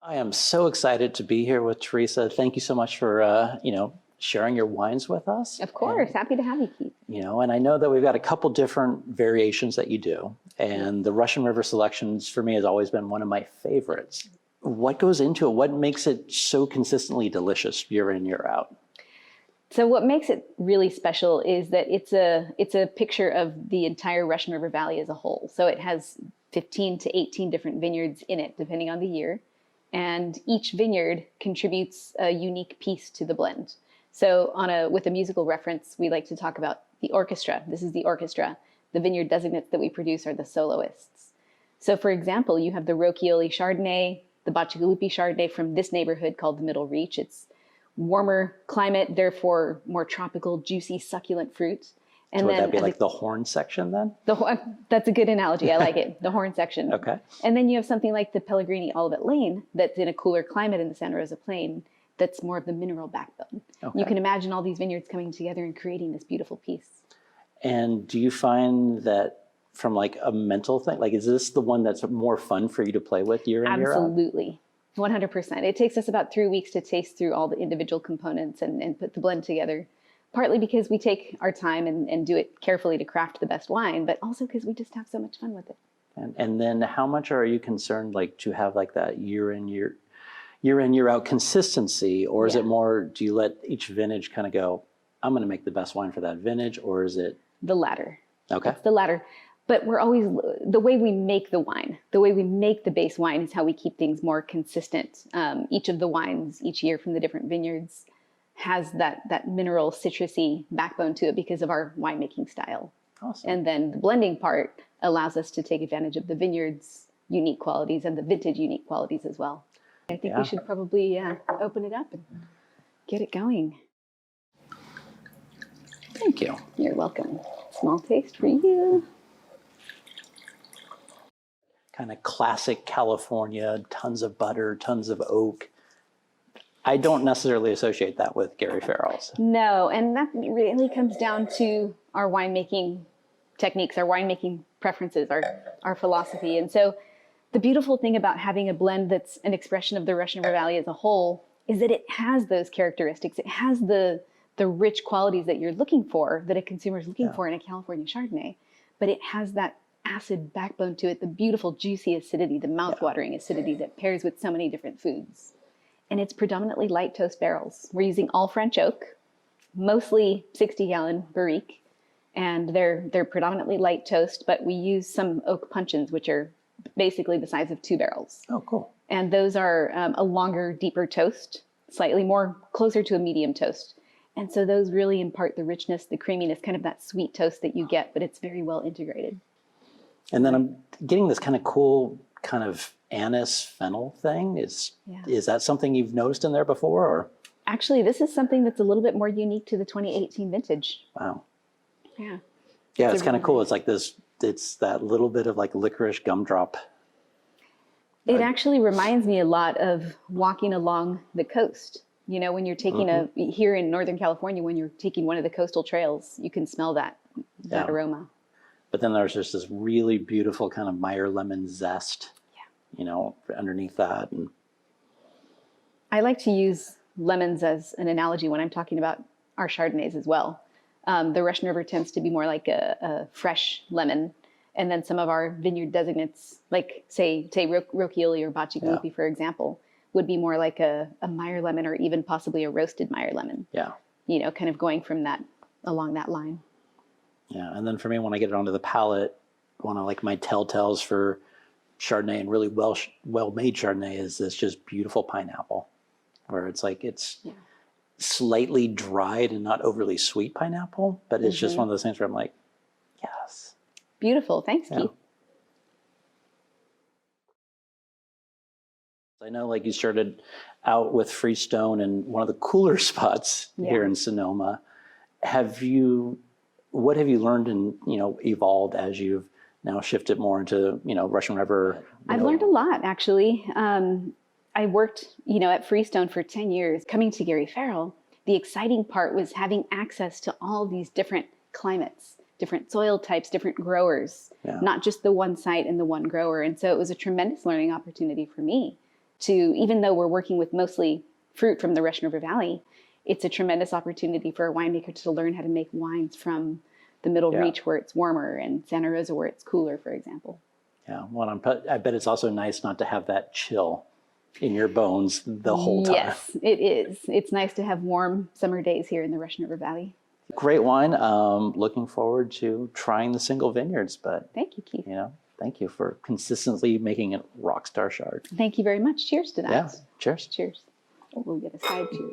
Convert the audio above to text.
I am so excited to be here with Theresa. Thank you so much for, sharing your wines with us. Of course, happy to have you, Keith. And I know that we've got a couple different variations that you do, and the Russian River selections for me has always been one of my favorites. What goes into it? What makes it so consistently delicious year in, year out? So what makes it really special is that it's a picture of the entire Russian River Valley as a whole. So it has 15 to 18 different vineyards in it, depending on the year. And each vineyard contributes a unique piece to the blend. So with a musical reference, we like to talk about the orchestra. This is the orchestra. The vineyard designates that we produce are the soloists. So for example, you have the Rocchioli Chardonnay, the Bacigalupi Chardonnay from this neighborhood called the Middle Reach. It's warmer climate, therefore more tropical, juicy, succulent fruit. And so would that be like the horn section then? That's a good analogy. I like it. The horn section. Okay. And then you have something like the Pellegrini Olivet Lane that's in a cooler climate in the Santa Rosa Plain. That's more of the mineral backbone. Okay. You can imagine all these vineyards coming together and creating this beautiful piece. And do you find that from like a mental thing, like is this the one that's more fun for you to play with year in, year out? Absolutely. 100%. It takes us about 3 weeks to taste through all the individual components and put the blend together. Partly because we take our time and do it carefully to craft the best wine, but also because we just have so much fun with it. And then how much are you concerned like to have like that year in, year out consistency, or is it more, do you let each vintage kind of go, I'm going to make the best wine for that vintage, or is it? The latter. Okay. It's the latter. But we're always, the way we make the wine, the way we make the base wine is how we keep things more consistent. Each of the wines each year from the different vineyards has that mineral citrusy backbone to it because of our winemaking style. Awesome. And then the blending part allows us to take advantage of the vineyard's unique qualities and the vintage unique qualities as well. I think we should probably open it up and get it going. Thank you. You're welcome. Small taste for you. Kind of classic California, tons of butter, tons of oak. I don't necessarily associate that with Gary Farrell's. No, and that really comes down to our winemaking techniques, our winemaking preferences, our philosophy. And so the beautiful thing about having a blend that's an expression of the Russian River Valley as a whole is that it has those characteristics. It has the rich qualities that you're looking for, that a consumer is looking for in a California Chardonnay, but it has that acid backbone to it, the beautiful juicy acidity, the mouth-watering acidity that pairs with so many different foods. And it's predominantly light toast barrels. We're using all French oak, mostly 60-gallon barrique, and they're predominantly light toast, but we use some oak puncheons, which are basically the size of 2 barrels. Oh, cool. And those are a longer, deeper toast, slightly more closer to a medium toast. And so those really impart the richness, the creaminess, kind of that sweet toast that you get, but it's very well integrated. And then I'm getting this kind of cool kind of anise fennel thing. Is that something you've noticed in there before? Or? Actually, this is something that's a little bit more unique to the 2018 vintage. Wow. Yeah. Yeah, it's kind of cool. It's like this, it's that little bit of like licorice gumdrop. It actually reminds me a lot of walking along the coast. You know, when you're taking here in Northern California, when you're taking one of the coastal trails, you can smell that aroma. But then there's just this really beautiful kind of Meyer lemon zest, underneath that. And I like to use lemons as an analogy when I'm talking about our Chardonnays as well. The Russian River tends to be more like a fresh lemon. And then some of our vineyard designates, like say Rocchioli or Bacigalupi, for example, would be more like a Meyer lemon or even possibly a roasted Meyer lemon. Yeah. Kind of going from that, along that line. Yeah, and then for me, when I get it onto the palate, one of like my telltales for Chardonnay and really well-made Chardonnay is this just beautiful pineapple, where it's like it's slightly dried and not overly sweet pineapple, but it's just one of those things where I'm like, yes. Beautiful. Thanks, Keith. I know like you started out with Freestone in one of the cooler spots here in Sonoma. What have you learned and, evolved as you've now shifted more into, Russian River? I've learned a lot, actually. I worked, at Freestone for 10 years. Coming to Gary Farrell, the exciting part was having access to all these different climates, different soil types, different growers, not just the one site and the one grower. And so it was a tremendous learning opportunity for me to, even though we're working with mostly fruit from the Russian River Valley, it's a tremendous opportunity for a winemaker to learn how to make wines from the Middle Reach where it's warmer and Santa Rosa where it's cooler, for example. Yeah, well, I bet it's also nice not to have that chill in your bones the whole time. Yes, it is. It's nice to have warm summer days here in the Russian River Valley. Great wine. Looking forward to trying the single vineyards, but thank you, Keith. Thank you for consistently making it rock star Chard. Thank you very much. Cheers to that. Yeah, cheers. Cheers. We'll get a side cheers.